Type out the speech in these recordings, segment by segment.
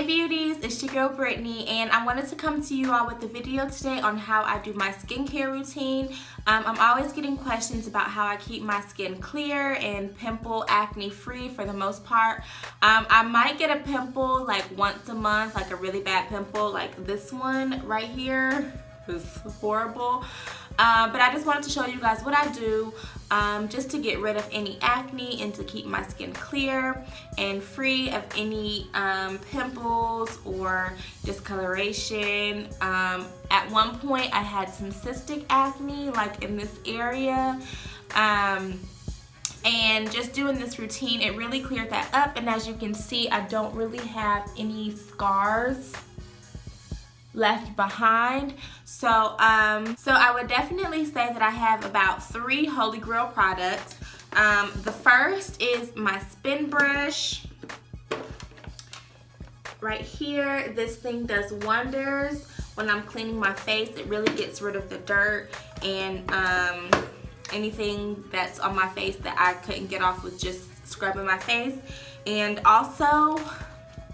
Hey beauties, it's your girl Brittany, and I wanted to come to you all with a video today on how I do my skincare routine. I'm always getting questions about how I keep my skin clear and pimple acne free for the most part. I might get a pimple like once a month, like a really bad pimple like this one right here. It's horrible. But I just wanted to show you guys what I do just to get rid of any acne and to keep my skin clear and free of any pimples or discoloration. At one point I had some cystic acne like in this area. And just doing this routine, it really cleared that up, and as you can see, I don't really have any scars left behind. So I would definitely say that I have about 3 holy grail products. The first is my spin brush right here. This thing does wonders when I'm cleaning my face. It really gets rid of the dirt and anything that's on my face that I couldn't get off with just scrubbing my face. And also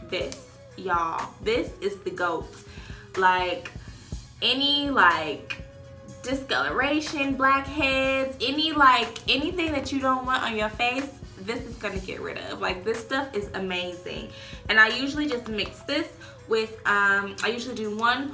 this, y'all, this is the GOAT. Like any discoloration, blackheads, anything that you don't want on your face, this is gonna get rid of. Like, this stuff is amazing. And I usually just mix this with I usually do 1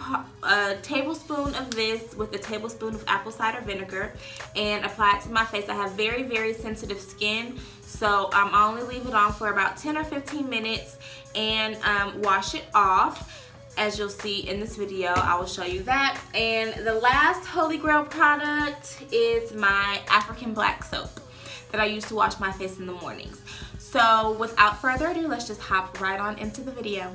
tablespoon of this with a tablespoon of apple cider vinegar and apply it to my face. I have very, very sensitive skin, so I only leave it on for about 10 or 15 minutes and wash it off. As you'll see in this video, I will show you that. And the last holy grail product is my African black soap that I use to wash my face in the mornings. So without further ado, let's just hop right on into the video.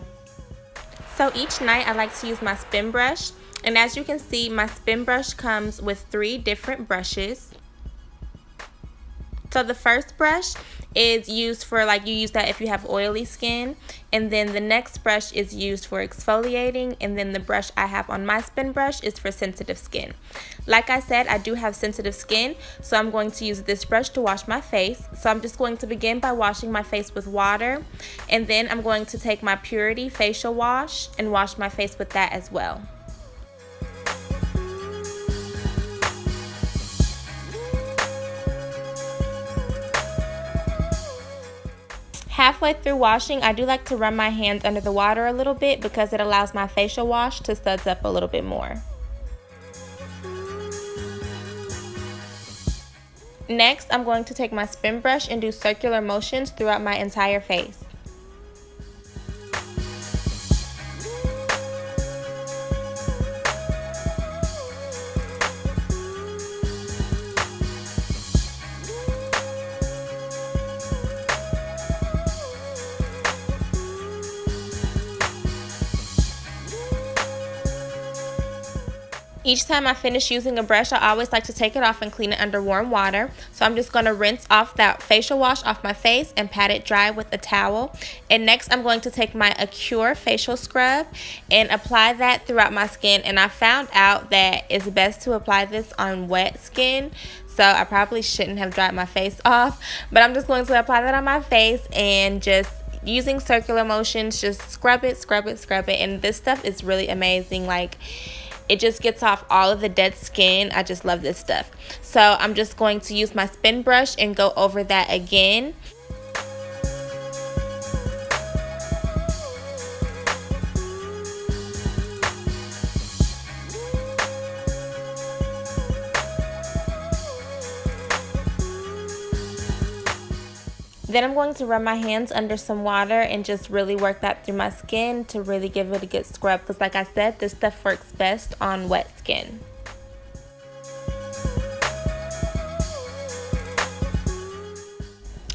So each night I like to use my spin brush, and as you can see, my spin brush comes with 3 different brushes. So the first brush is used for, like, you use that if you have oily skin, and then the next brush is used for exfoliating, and then the brush I have on my spin brush is for sensitive skin. Like I said, I do have sensitive skin, so I'm going to use this brush to wash my face. So I'm just going to begin by washing my face with water, and then I'm going to take my Purity facial wash and wash my face with that as well. Halfway through washing, I do like to run my hands under the water a little bit because it allows my facial wash to suds up a little bit more. Next, I'm going to take my spin brush and do circular motions throughout my entire face. Each time I finish using a brush, I always like to take it off and clean it under warm water. So I'm just going to rinse off that facial wash off my face and pat it dry with a towel. And next I'm going to take my Acure facial scrub and apply that throughout my skin. And I found out that it's best to apply this on wet skin. So I probably shouldn't have dried my face off, but I'm just going to apply that on my face and just using circular motions, just scrub it, scrub it, scrub it. And this stuff is really amazing. Like, it just gets off all of the dead skin. I just love this stuff. So I'm just going to use my spin brush and go over that again. Then I'm going to run my hands under some water and just really work that through my skin to really give it a good scrub, because like I said, this stuff works best on wet skin.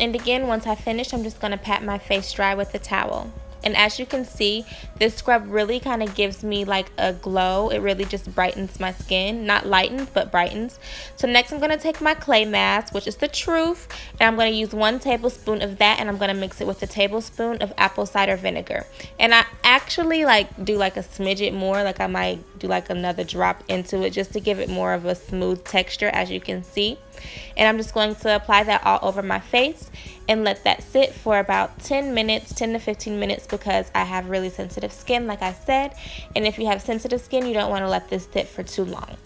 And again, once I finish, I'm just going to pat my face dry with a towel. And as you can see, this scrub really kind of gives me like a glow. It really just brightens my skin. Not lightens, but brightens. So next I'm going to take my clay mask, which is the Truth. And I'm going to use 1 tablespoon of that, and I'm going to mix it with a tablespoon of apple cider vinegar. And I actually do like a smidget more. Like I might do like another drop into it just to give it more of a smooth texture, as you can see. And I'm just going to apply that all over my face and let that sit for about 10 minutes, 10 to 15 minutes, because I have really sensitive skin, like I said. And if you have sensitive skin, you don't want to let this sit for too long.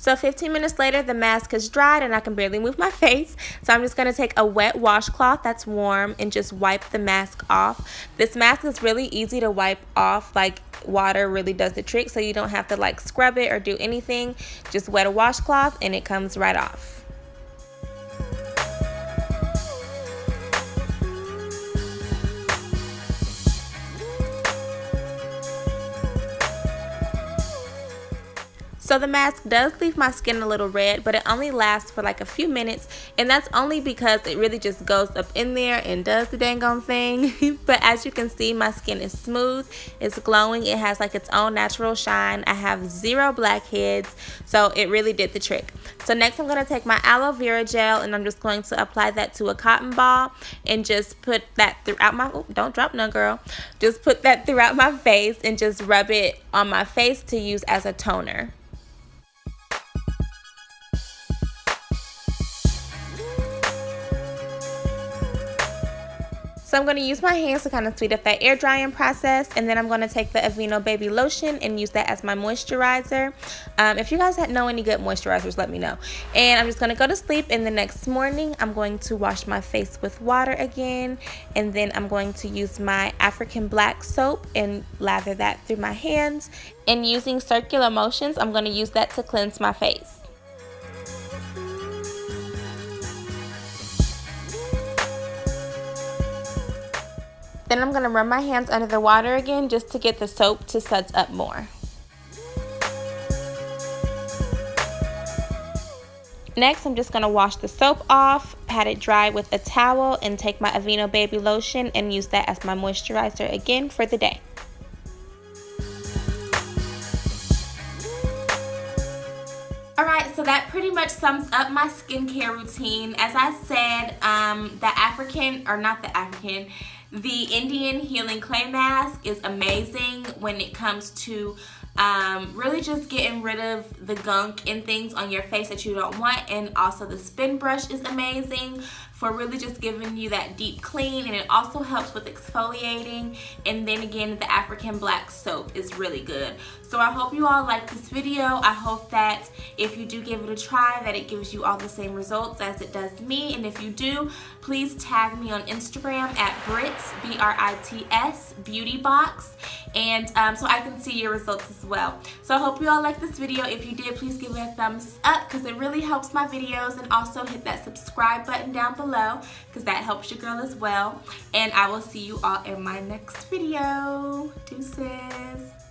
So 15 minutes later, the mask has dried and I can barely move my face. So I'm just going to take a wet washcloth that's warm and just wipe the mask off. This mask is really easy to wipe off, like water really does the trick, so you don't have to like scrub it or do anything. Just wet a washcloth and it comes right off. So the mask does leave my skin a little red, but it only lasts for like a few minutes, and that's only because it really just goes up in there and does the dang on thing. But as you can see, my skin is smooth, it's glowing, it has like its own natural shine. I have 0 blackheads, so it really did the trick. So next I'm going to take my aloe vera gel and I'm just going to apply that to a cotton ball and just put that throughout my, oh, don't drop none girl, just put that throughout my face and just rub it on my face to use as a toner. So I'm going to use my hands to kind of speed up that air drying process, and then I'm going to take the Aveeno baby lotion and use that as my moisturizer. If you guys know any good moisturizers, let me know. And I'm just going to go to sleep, and the next morning I'm going to wash my face with water again, and then I'm going to use my African black soap and lather that through my hands. And using circular motions, I'm going to use that to cleanse my face. Then I'm going to run my hands under the water again just to get the soap to suds up more. Next, I'm just going to wash the soap off, pat it dry with a towel, and take my Aveeno baby lotion and use that as my moisturizer again for the day. Alright, so that pretty much sums up my skincare routine. As I said, the Indian Healing Clay Mask is amazing when it comes to really just getting rid of the gunk and things on your face that you don't want. And also the spin brush is amazing for really just giving you that deep clean, and it also helps with exfoliating. And then again, the African black soap is really good. So I hope you all like this video. I hope that if you do give it a try, that it gives you all the same results as it does me. And if you do, please tag me on Instagram at Brits, B-R-I-T-S, Beauty Box, and so I can see your results as well. So I hope you all like this video. If you did, please give it a thumbs up because it really helps my videos, and also hit that subscribe button down below because that helps your girl as well. And I will see you all in my next video. Deuces.